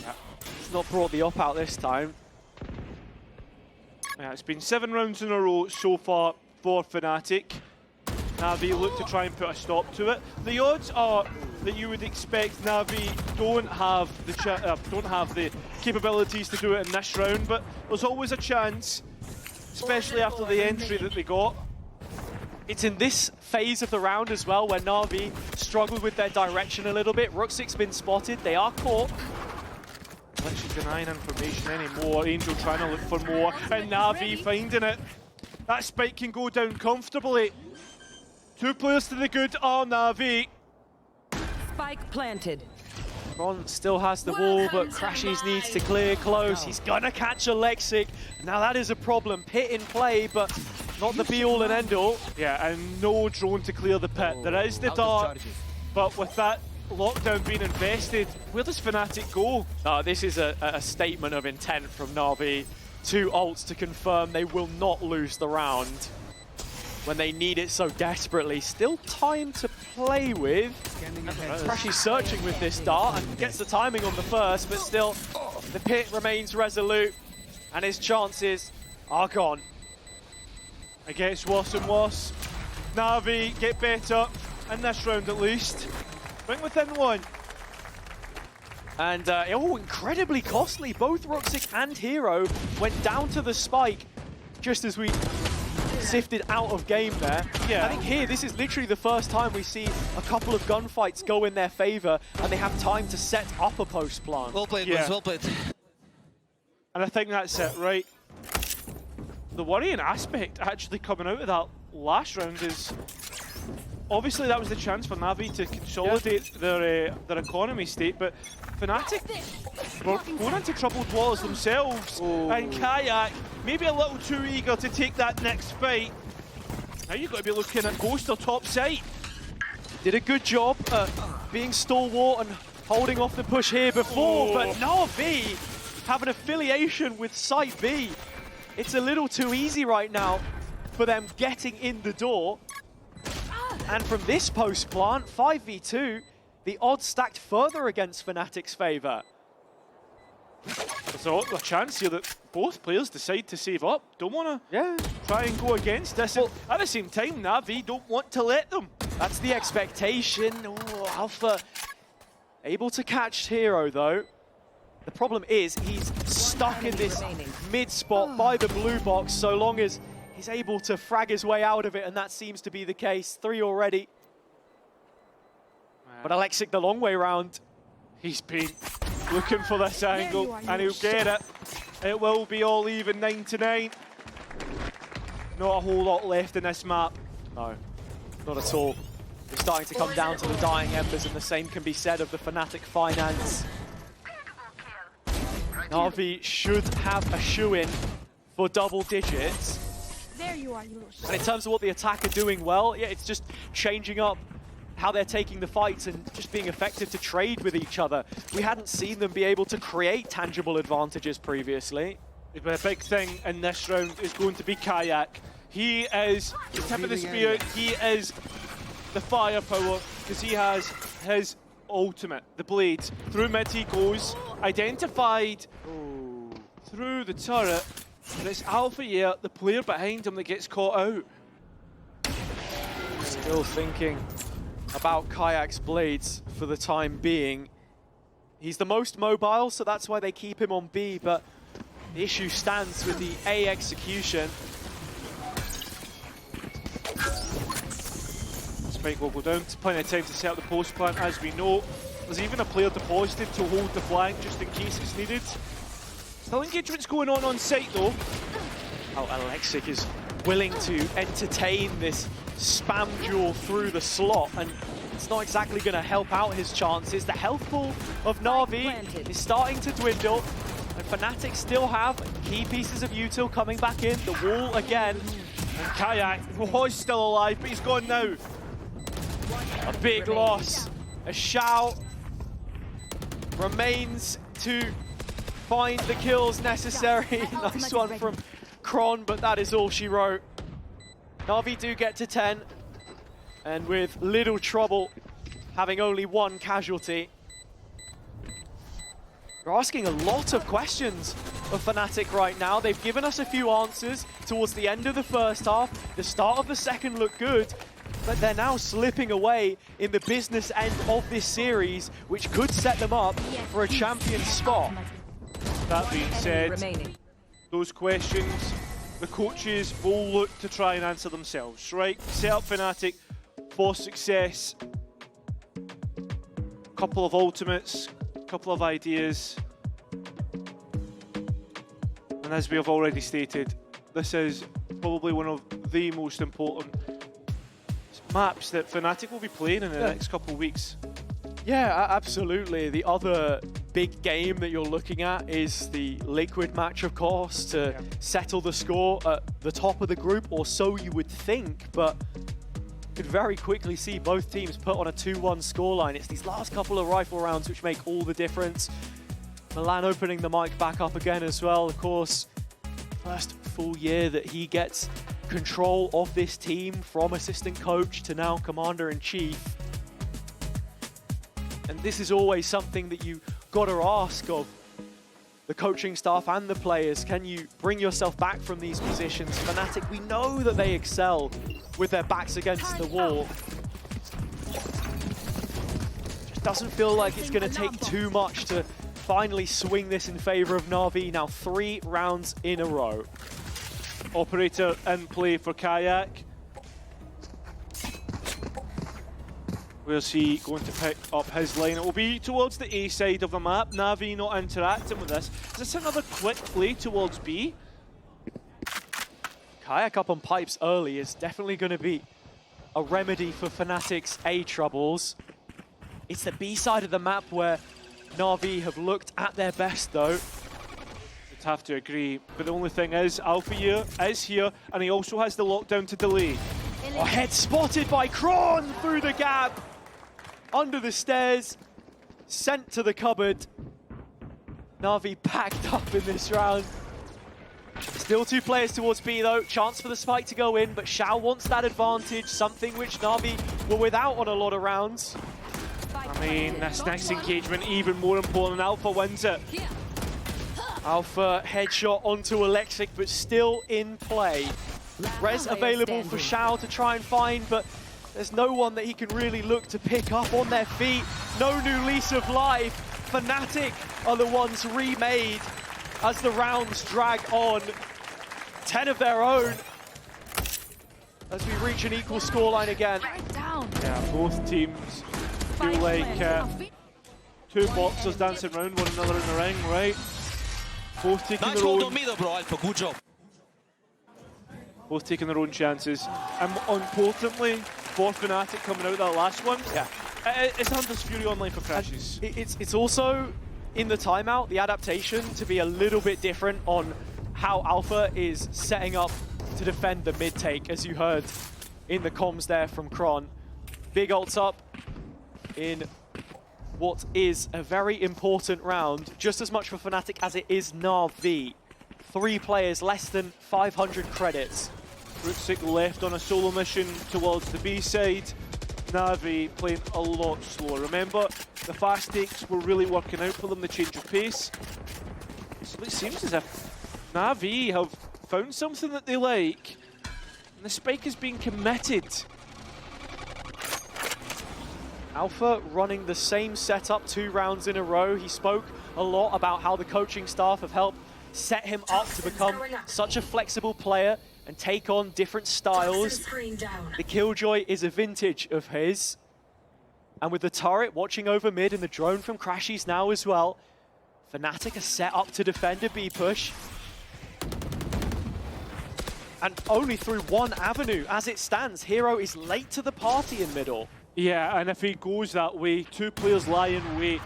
Yeah. It's not brought the up out this time. Yeah, it's been 7 rounds in a row so far for Fnatic. Navi look to try and put a stop to it. The odds are that you would expect Navi don't have the capabilities to do it in this round, but there's always a chance, especially after the entry that they got. It's in this phase of the round as well where Na'Vi struggled with their direction a little bit. Rooksik's been spotted, they are caught. Literally denying information anymore. Angel trying to look for more, and Na'Vi finding it. That spike can go down comfortably. 2 players to the good are Na'Vi. Spike planted. Ron still has the wall, but Crashies needs to clear close. He's gonna catch Alexic. Now that is a problem. Pit in play, but not the be-all and end-all. Yeah, and no drone to clear the pit. There is the dart, but with that lockdown being invested, where does Fnatic go? This is a statement of intent from Na'Vi. 2 ults to confirm they will not lose the round. when they need it so desperately. Still time to play with. Freshie's searching with this dart and gets the timing on the first, but still the pit remains resolute and his chances are gone. It gets worse and worse. Navi get better in this round at least. Bring within one. And incredibly costly. Both Ruxic and Hero went down to the spike just as we sifted out of game there. Yeah. I think here, this is literally the first time we see a couple of gunfights go in their favor and they have time to set up a post plant. Well played, Yeah. boys, well played. And I think that's it, right? The worrying aspect actually coming out of that last round is obviously that was the chance for Navi to consolidate their economy state, but Fnatic were going into troubled waters themselves, and Kayak maybe a little too eager to take that next fight. Now you've got to be looking at Ghost or top side. Did a good job at being stalwart and holding off the push here before, but NAVI have an affiliation with Site B. It's a little too easy right now for them getting in the door. And from this post plant, 5v2, the odds stacked further against Fnatic's favour. There's a chance here that both players decide to save up. Don't want to try and go against this. Well, at the same time, Navi don't want to let them. That's the expectation. Oh, Alpha able to catch Hero though. The problem is he's stuck in this mid spot by the blue box so long as he's able to frag his way out of it, and that seems to be the case. 3 already. But Alexic the long way round. He's been looking for this angle, and he'll get it. It will be all even 9-9. Not a whole lot left in this map. No, not at all. We're starting to come down to the dying embers, and the same can be said of the Fnatic finance. Navi should have a shoe-in for double digits. There you are, you And in terms of what the attack are doing well, yeah, it's just changing up how they're taking the fights and just being effective to trade with each other. We hadn't seen them be able to create tangible advantages previously. But a big thing in this round is going to be Kayak. He is the tip of the spear, he is the firepower, because he has his ultimate, the blades. Through mid he goes, identified through the turret, and it's Alpha here, the player behind him, that gets caught out. Still thinking about Kayak's blades for the time being. He's the most mobile, so that's why they keep him on B, but the issue stands with the A execution. Spike will go down, plenty of time to set up the post plant, as we know. There's even a player deposited to hold the flank just in case it's needed. Still engagement's going on site though. Oh, Alexic is willing to entertain this spam duel through the slot, and it's not exactly going to help out his chances. The health pool of NAVI is starting to dwindle, and Fnatic still have key pieces of util coming back in. The wall again. And Kayak was still alive, but he's gone now. A big loss. A shout remains to find the kills necessary. Nice one from Kron, but that is all she wrote. Navi do get to 10, and with little trouble, having only one casualty. We're asking a lot of questions of Fnatic right now. They've given us a few answers towards the end of the first half. The start of the second looked good, but they're now slipping away in the business end of this series, which could set them up for a champion spot. That being said, those questions, the coaches will look to try and answer themselves, right? Set up Fnatic for success. Couple of ultimates, couple of ideas. And as we have already stated, this is probably one of the most important maps that Fnatic will be playing in the next couple of weeks. Yeah, absolutely. The other big game that you're looking at is the Liquid match, of course, to settle the score at the top of the group, or so you would think, but could very quickly see both teams put on a 2-1 scoreline. It's these last couple of rifle rounds which make all the difference. Milan opening the mic back up again as well, of course. First full year that he gets control of this team from assistant coach to now commander-in-chief. And this is always something that you gotta ask of the coaching staff and the players. Can you bring yourself back from these positions? Fnatic, we know that they excel with their backs against the wall. Just doesn't feel like it's gonna take too much to finally swing this in favor of NAVI. Now 3 rounds in a row. Operator in play for Kayak. Where's he going to pick up his line? It will be towards the A side of the map. NAVI not interacting with this. Is this another quick play towards B? Kayak up on pipes early is definitely going to be a remedy for Fnatic's A troubles. It's the B side of the map where NAVI have looked at their best though. I'd have to agree, but the only thing is, Alpha here is here, and he also has the lockdown to delay. Oh, head spotted by Kron through the gap. Under the stairs, sent to the cupboard. NAVI packed up in this round. Still 2 players towards B though. Chance for the spike to go in, but Shao wants that advantage, something which NAVI were without on a lot of rounds. I mean, this next engagement even more important. Alpha wins it. Alpha headshot onto Alexic, but still in play. Res available for Shao to try and find, but there's no one that he can really look to pick up on their feet. No new lease of life. Fnatic are the ones remade as the rounds drag on. 10 of their own as we reach an equal scoreline again. Yeah, both teams feel like 2 boxers dancing around one another in the ring, right? Both taking Nice their hold own... on middle, bro, Alpha. Good job. Both taking their own chances. And importantly, for Fnatic coming out that last one, Yeah. It's Hunter's Fury online for crashes. It's also, in the timeout, the adaptation to be a little bit different on how Alpha is setting up to defend the mid take, as you heard in the comms there from Kron. Big ults up in what is a very important round, just as much for Fnatic as it is NAVI. 3 players, less than 500 credits. Rootsick left on a solo mission towards the B side. NAVI playing a lot slower. Remember, the fast takes were really working out for them, the change of pace. So it seems as if NAVI have found something that they like. And the spike is being committed. Alpha running the same setup 2 rounds in a row. He spoke a lot about how the coaching staff have helped set him up to become such a flexible player and take on different styles. The Killjoy is a vintage of his. And with the turret watching over mid and the drone from Crashies now as well, Fnatic are set up to defend a B push. And only through one avenue as it stands. Hero is late to the party in middle. Yeah, and if he goes that way, 2 players lie in wait.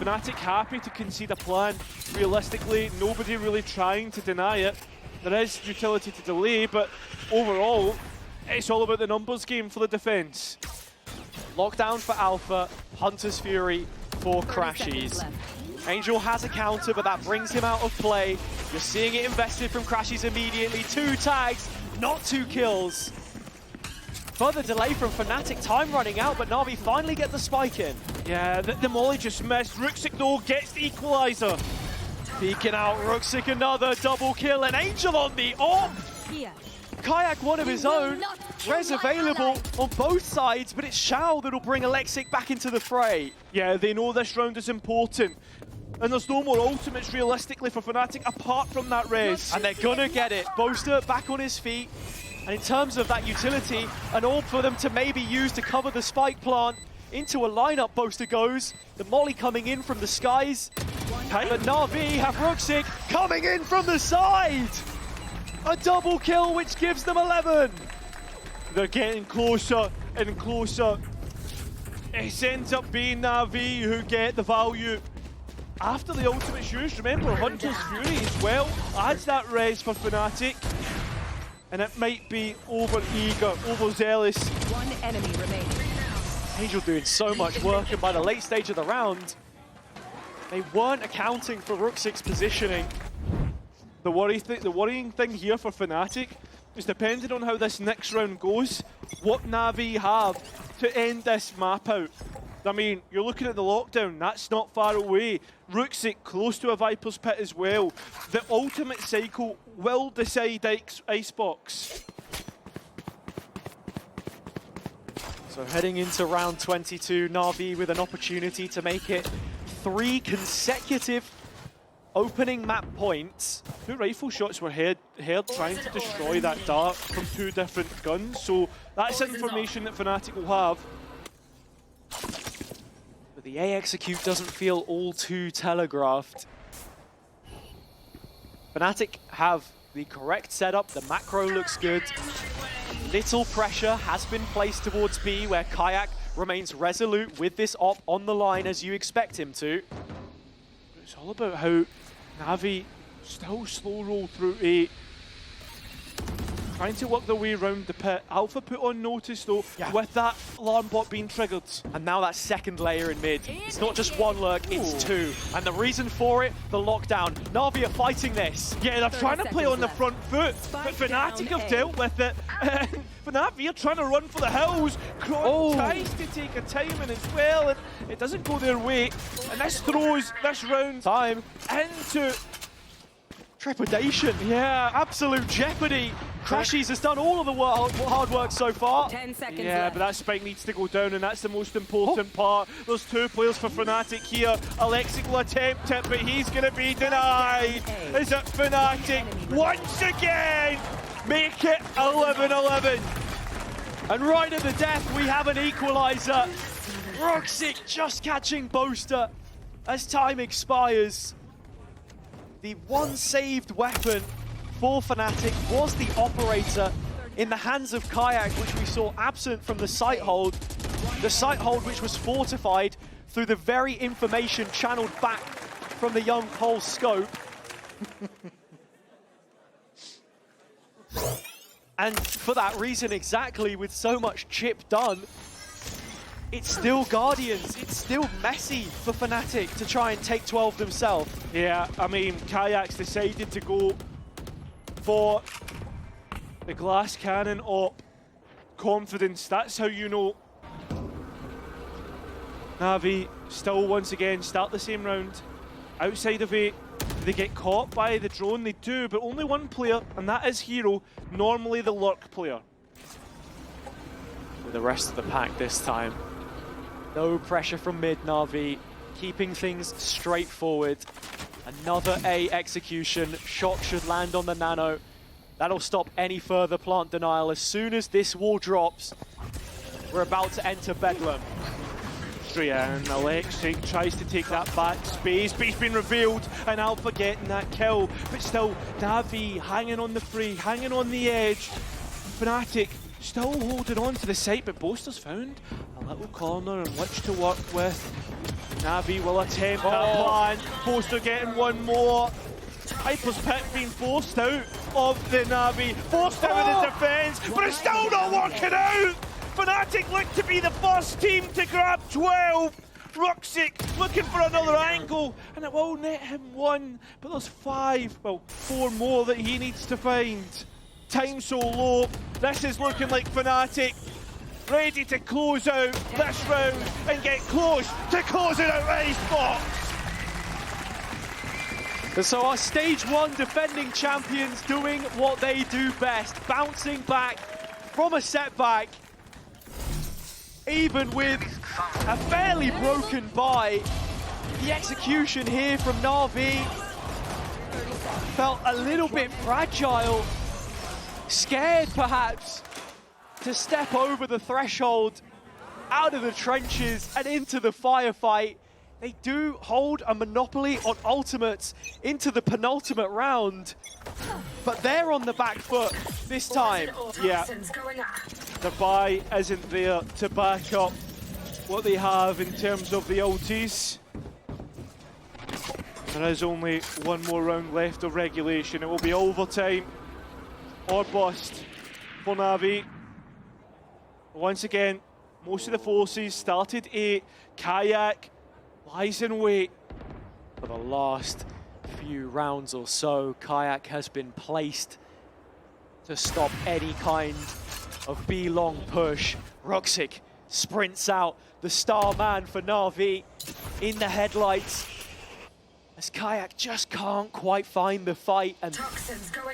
Fnatic happy to concede a plan. Realistically, nobody really trying to deny it. There is utility to delay, but overall, it's all about the numbers game for the defense. Lockdown for Alpha, Hunter's Fury for Crashies. Angel has a counter, but that brings him out of play. You're seeing it invested from Crashies immediately. 2 tags, not 2 kills. Further delay from Fnatic, time running out, but NAVI finally get the spike in. Yeah, the molly just missed. Rooksick though gets the equalizer. Peeking out, Rooksick another double kill, and Angel on the off. Kayak one of his own. Res available on both sides, but it's Shao that'll bring Alexic back into the fray. Yeah, they know this round is important. And there's no more ultimates realistically for Fnatic apart from that res. And they're gonna get it. Boaster back on his feet. And in terms of that utility, an orb for them to maybe use to cover the spike plant. Into a lineup, Boaster goes. The molly coming in from the skies. But NAVI have Rooksick coming in from the side. A double kill, which gives them 11. They're getting closer and closer. It ends up being NAVI who get the value. After the ultimate's used, remember Hunter's Fury as well adds that res for Fnatic. And it might be over-eager, overzealous. 1 enemy remaining. Angel doing so much work, and by the late stage of the round, they weren't accounting for Rooksick's positioning. The worrying thing here for Fnatic is depending on how this next round goes, what NAVI have to end this map out. I mean, you're looking at the lockdown, that's not far away. Rooksik close to a Viper's Pit as well. The ultimate cycle will decide Icebox. So heading into round 22, NAVI with an opportunity to make it 3 consecutive opening map points. 2 rifle shots were heard trying to destroy that dart from 2 different guns, so that's information that Fnatic will have. But the A execute doesn't feel all too telegraphed. Fnatic have the correct setup, the macro looks good. Little pressure has been placed towards B, where Kayak remains resolute with this op on the line as you expect him to. It's all about how NAVI still slow roll through A. Trying to work their way around the pit. Alpha put on notice though, with that alarm bot being triggered. And now that second layer in mid. It's not just 1 lurk, it's 2. And the reason for it, the lockdown. NAVI are fighting this. Yeah, they're trying to play on the front foot, but Fnatic have dealt with it. NAVI are trying to run for the hills. Kron tries to take a timing as well, and it doesn't go their way. And this throws this round Time into trepidation. Yeah, absolute jeopardy. Crashies has done all of the hard work so far. 10 seconds yeah, left. but that spike needs to go down, and that's the most important part. There's 2 players for Fnatic here. Alexic will attempt it, but he's going to be denied. Is it Fnatic once again? Make it 11-11. And right at the death, we have an equalizer. Rooksik just catching Boaster as time expires. The one saved weapon for Fnatic was the operator in the hands of Kayak, which we saw absent from the site hold. The site hold which was fortified through the very information channeled back from the young Cole's scope. And for that reason exactly, with so much chip done, it's still Guardians, it's still messy for Fnatic to try and take 12 themselves. Yeah, I mean, Kayak's decided to go for the glass cannon op. Confidence, that's how you know. NAVI still once again start the same round. Outside of it, they get caught by the drone, they do, but only 1 player, and that is Hero, normally the lurk player. With the rest of the pack this time. No pressure from mid, NAVI, keeping things straightforward. Another A execution, shot should land on the nano. That'll stop any further plant denial. As soon as this wall drops, we're about to enter Bedlam. And Alexic tries to take that back space, but he's been revealed, and Alpha getting that kill. But still, NAVI hanging on the free, hanging on the edge. Fnatic still holding on to the site, but Boaster's found a little corner in which to work with. NAVI will attempt that plan. Boaster getting 1 more. Hyper's Pit being forced out of the NAVI. Forced out of the defense, but it's still not working out! Fnatic look to be the first team to grab 12. Rooksik looking for another angle, and it will net him 1, but there's 4 more that he needs to find. Time so low. This is looking like Fnatic ready to close out this round and get close to closing out Icebox. And so our stage 1 defending champions doing what they do best, bouncing back from a setback. Even with a fairly broken buy, the execution here from NAVI felt a little bit fragile, scared perhaps to step over the threshold, out of the trenches and into the firefight. They do hold a monopoly on ultimates into the penultimate round, but they're on the back foot this time. Yeah, the buy isn't there to back up what they have in terms of the ultis. There is only 1 more round left of regulation. It will be overtime or bust for NAVI. Once again, most of the forces started A. Kayak lies in wait. For the last few rounds or so, Kayak has been placed to stop any kind of B long push. Roxic sprints out, the star man for NAVI in the headlights. As Kayak just can't quite find the fight, and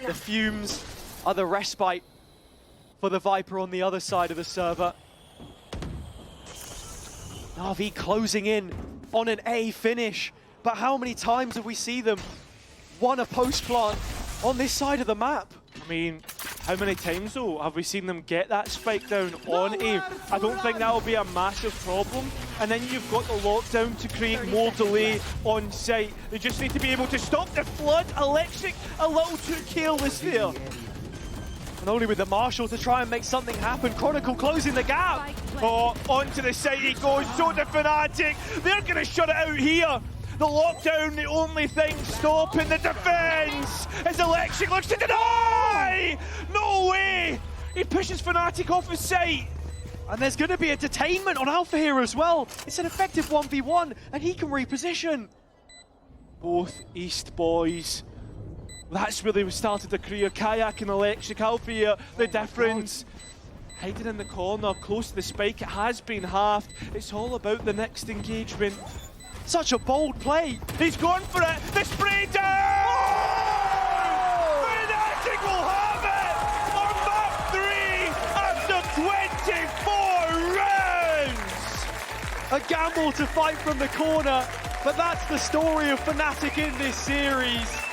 the fumes are the respite for the Viper on the other side of the server. NAVI closing in on an A finish, but how many times have we seen them won a post plant on this side of the map? I mean, how many times though have we seen them get that spike down on A? I don't think that will be a massive problem. And then you've got the lockdown to create more delay on site. They just need to be able to stop the flood. Electric a little too careless there. And only with the Marshal to try and make something happen. Chronicle closing the gap. Oh, onto the side he goes. So the Fnatic, they're going to shut it out here. The lockdown, the only thing stopping the defense as Electric looks to deny! No way! He pushes Fnatic off his site. And there's going to be a detainment on Alpha here as well. It's an effective 1v1, and he can reposition. Both East boys. That's where they started their career. Kayak and Electric. Alpha here, the difference. Hiding in the corner, close to the spike. It has been halved. It's all about the next engagement. Such a bold play. He's gone for it. The spray down! Oh! Fnatic will have it on map 3 after 24 rounds! A gamble to fight from the corner, but that's the story of Fnatic in this series.